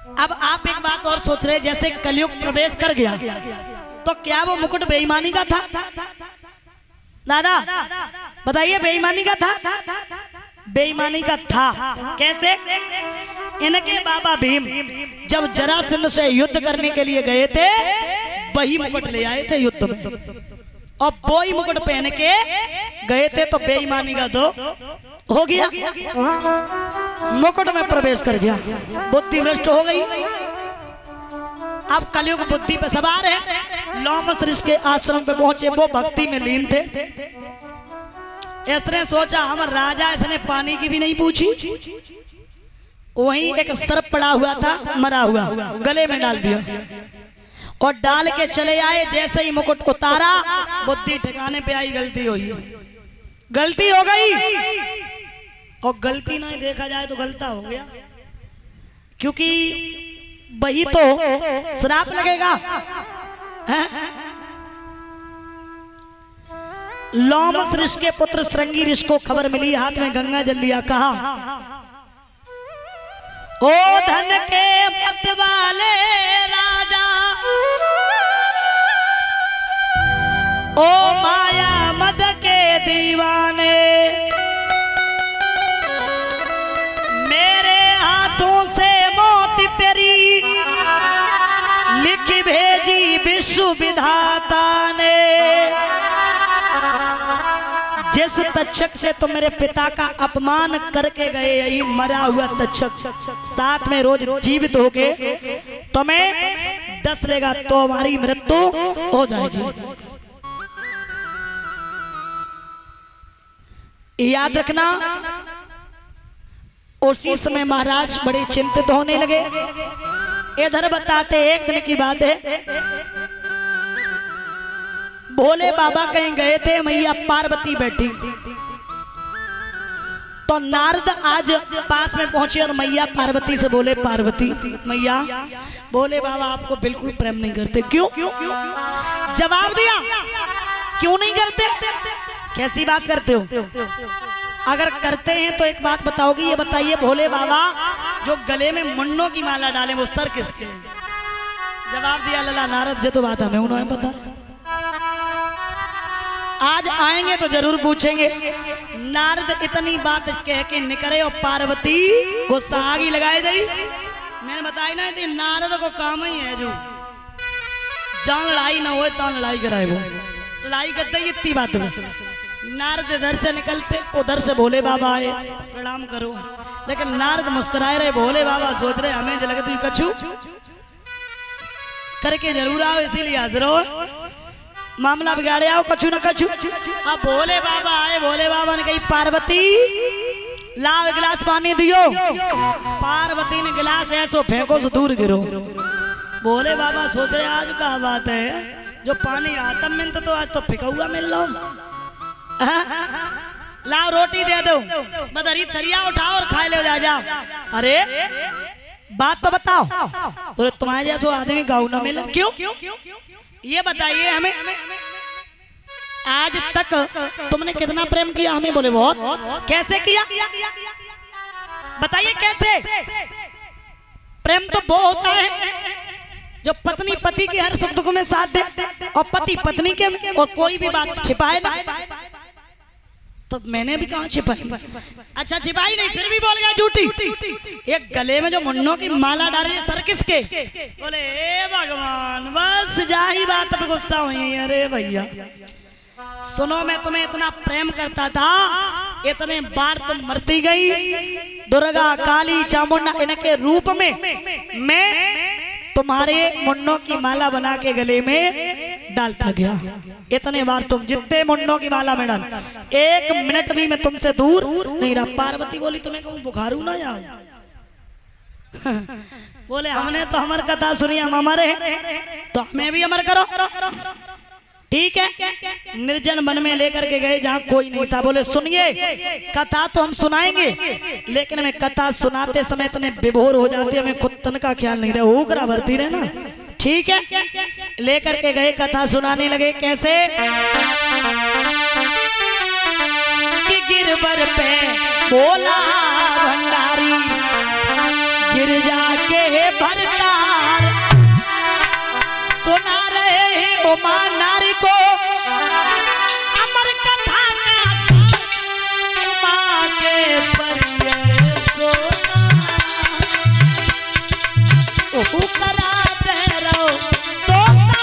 अब आप एक बात और सोच रहे, जैसे कलयुग प्रवेश कर गया तो क्या वो मुकुट बेईमानी का था? दादा बताइए, बेईमानी का था? बेईमानी का था। कैसे? इनके बाबा भीम जब जरासंध से युद्ध करने के लिए गए थे, वही मुकुट ले आए थे युद्ध में, और वही मुकुट पहन के गए थे, तो बेईमानी का तो हो गया, मुकुट में प्रवेश कर गया, बुद्धि भ्रष्ट हो गई। अब कलयुग बुद्धि पे सवार है। लोमस ऋषि के आश्रम पे पहुंचे, वो भक्ति में लीन थे। इसने सोचा हम राजा, इसने पानी की भी नहीं पूछी। वहीं एक सर्प पड़ा हुआ था, मरा हुआ, गले में डाल दिया और डाल के चले आए। जैसे ही मुकुट उतारा, बुद्धि ठिकाने पे आई, गलती हुई, गलती हो गई। और गलती नहीं देखा जाए तो गलता हो गया, क्योंकि वही तो श्राप लगेगा। लोमस ऋषि के पुत्र श्रृंगी ऋषि को खबर मिली, हाथ में गंगा जल लिया, कहा ओ धन के मत वाले राजा, ओ माया मद के दीवाने, मेरे हाथों से मौत तेरी लिखी भेजी विश्व विधाता ने। जिस तक्षक से तुम मेरे पिता का अपमान करके गए, यही मरा हुआ तक्षक साथ में रोज जीवित होके तुम्हें डस लेगा तो हमारी मृत्यु हो जाएगी। याद रखना। उसी समय महाराज बड़े चिंतित होने लगे। इधर बताते, एक दिन की बात है, भोले बाबा कहीं गए थे, मैया पार्वती बैठी, तो नारद आज पास में पहुंचे और मैया पार्वती से बोले, पार्वती मैया, भोले बाबा आपको बिल्कुल प्रेम नहीं करते। क्यों? जवाब दिया, क्यों नहीं करते? कैसी बात करते हो? अगर करते हैं तो एक बात बताओगी, ये बताइए भोले बाबा जो गले में मुन्नों की माला डाले वो सर किसके? जवाब दिया, लला नारद जी तो बात हमें उन्होंने पता। आज आएंगे तो जरूर पूछेंगे। नारद इतनी बात कह के निकले और पार्वती को सागी लगाई दी। मैंने बताई ना थी, नारद को काम ही है जो जहाँ लड़ाई ना हो तहाँ लड़ाई कराए, वो लड़ाई करते ही इतनी बात में। नारद इधर से निकलते, उधर से भोले बाबा आए, प्रणाम करो, लेकिन नारद मुस्कुराए रहे। भोले बाबा सोच रहे हमें लगती कछु करके जरूर आओ, इसीलिए हाजिर हो, मामला बिगाड़े आओ कछु न कछु। अब भोले बाबा आए, भोले बाबा ने कही, पार्वती लाओ एक गिलास पानी दियो। पार्वती ने गिलास ऐसो फेंको सो दूर गिरो। भोले बाबा सोच रहे आज क्या बात है, जो पानी आता मिलता तो आज तो फिका हुआ मिल रहा। लाओ रोटी दे दो, बदरी थरिया उठाओ और खाए ले जा जाओ। अरे बात तो बताओ, बोले तुम्हारे जैसो आदमी गाँव न मिले। क्यों? ये बताइए हमें, आज तक तुमने कितना प्रेम किया हमें? बोले बहुत। कैसे किया बताइए, कैसे? प्रेम तो वो होता है जो पत्नी पति के हर सुख दुख में साथ दे, और पति पत्नी के में, और कोई भी बात छिपाए ना। तो मैंने भी कहा छिपाई? अच्छा छिपाई नहीं, फिर भी बोल गया झूठी। एक गले में जो मुन्नों की माला डाल रही है, सर किसके? बोले ए भगवान, बस जा ही बात पे गुस्सा हुई। अरे भैया सुनो, मैं तुम्हें इतना प्रेम करता था, इतने बार तुम मरती गई। दुर्गा काली चामुंडा इनके रूप में मैं तुम्हारे मुन्नों की माला बना के गले में डालता गया। इतने बार तुम जितने मुन्नों की माला में डाल, एक मिनट भी मैं तुमसे दूर नहीं रहा। पार्वती बोली, तुम्हें कहूँ बुखारू ना जाओ। बोले हमने तो हमार कथा सुनी, हम अमर है तो हमें भी अमर करो। ठीक है, निर्जन वन में लेकर के गए जहाँ कोई नहीं था। बोले सुनिए, कथा तो हम सुनाएंगे, लेकिन हमें कथा सुनाते समय इतने विभोर हो जाते, हमें खुद तन का ख्याल नहीं रहा, ऊकरा भरती रहे ना। ठीक है, लेकर के गए, कथा सुनाने लगे। कैसे कि गिरबर पे बोला भंडारी, गिर जाके भर उमा नारी को अमर कथा का उमा के परिये सोना ओहु करा भैरव तोता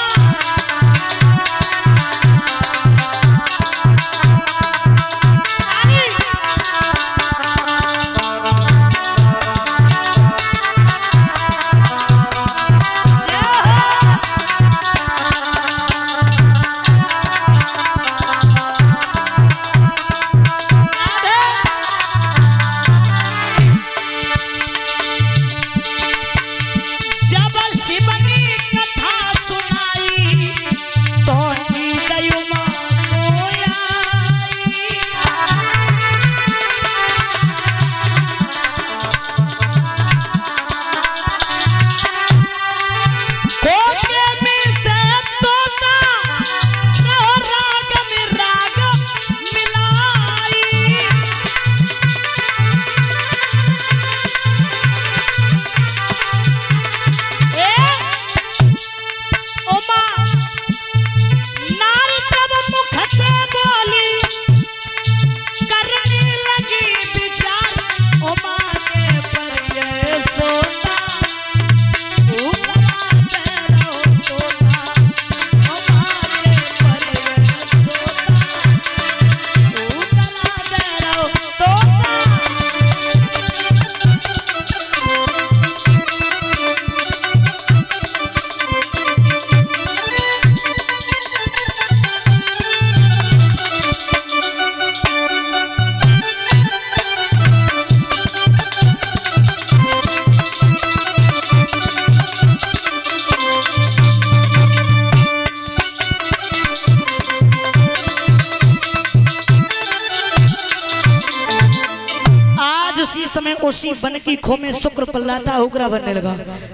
समय उसी बन की खो में शुक्र पल्लाता हुकरा बनने लगा।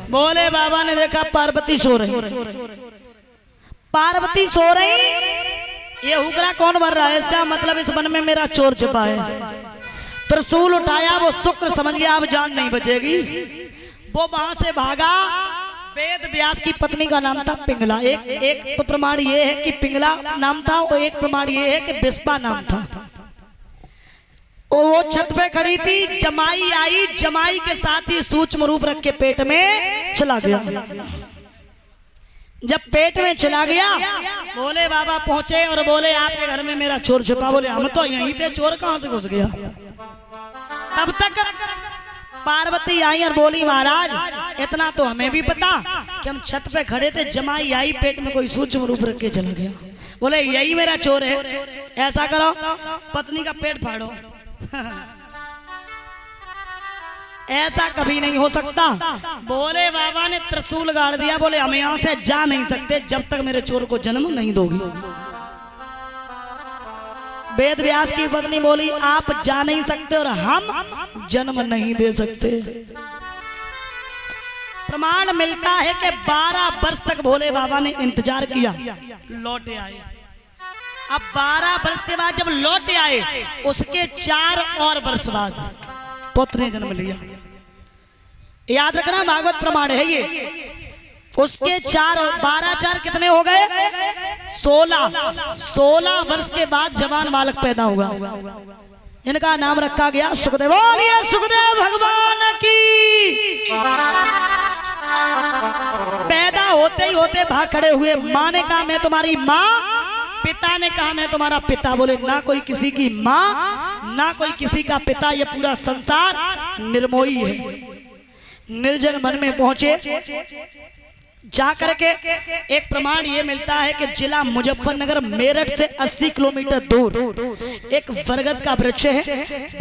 बोले बाबा ने देखा पार्वती सो रही, पार्वती सो रही, ये हुकरा कौन बन रहा है? इसका मतलब इस वन में मेरा चोर छिपा है। त्रिशूल उठाया, वो शुक्र समझ गया अब जान नहीं बचेगी। वो वहां से भागा। वेद व्यास की पत्नी का नाम था पिंगला। एक तो प्रमाण ये है कि पिंगला नाम था, और एक प्रमाण ये है कि बिस्पा नाम था। वो छत पे खड़ी थी, जमाई आई, जमाई के साथ ही सूक्ष्म रूप रख के पेट में चला गया। जब पेट में चला गया, बोले बाबा पहुंचे और बोले आपके घर में मेरा चोर छिपा। बोले हम तो यहीं थे, चोर कहां से घुस गया? तब तक पार्वती आई और बोली महाराज इतना तो हमें भी पता कि हम छत पे खड़े थे, जमाई आई, पेट में कोई सूक्ष्म रूप रख के चला गया। बोले यही मेरा चोर है। ऐसा करो, पत्नी का पेट फाड़ो। ऐसा कभी नहीं हो सकता। बोले बाबा ने त्रिशूल गाड़ दिया। बोले हम यहां से जा नहीं सकते जब तक मेरे चोर को जन्म नहीं दोगी। वेद व्यास की पत्नी बोली आप जा नहीं सकते और हम जन्म नहीं दे सकते। प्रमाण मिलता है कि 12 वर्ष तक भोले बाबा ने इंतजार किया, लौटे आए। अब 12 वर्ष के बाद जब लौटे आए, उसके 4 और वर्ष बाद पुत्र ने जन्म लिया। याद रखना भागवत प्रमाण है ये। उसके 4 और 12 4 कितने हो गए? 16 वर्ष के बाद जवान बालक पैदा हुआ। इनका नाम रखा गया सुखदेव। बोलिए सुखदेव भगवान की। पैदा होते ही होते भाग खड़े हुए। माँ ने कहा मैं तुम्हारी माँ, पिता ने कहा मैं तुम्हारा पिता। बोले ना कोई किसी की माँ ना कोई किसी का पिता, ये पूरा संसार निर्मोही है। निर्जन वन में पहुंचे। जा करके एक प्रमाण ये मिलता है कि जिला मुजफ्फरनगर मेरठ से 80 किलोमीटर दूर एक बरगद का वृक्ष है।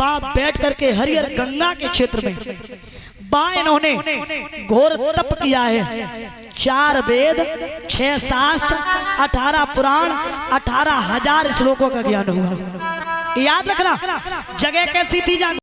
वहां बैठ करके हरिहर गंगा के क्षेत्र में इन्होंने घोर तप किया है। 4 वेद, 6 शास्त्र, 18 पुराण, 18,000 श्लोकों का ज्ञान हुआ। याद रखना। जगह कैसी थी?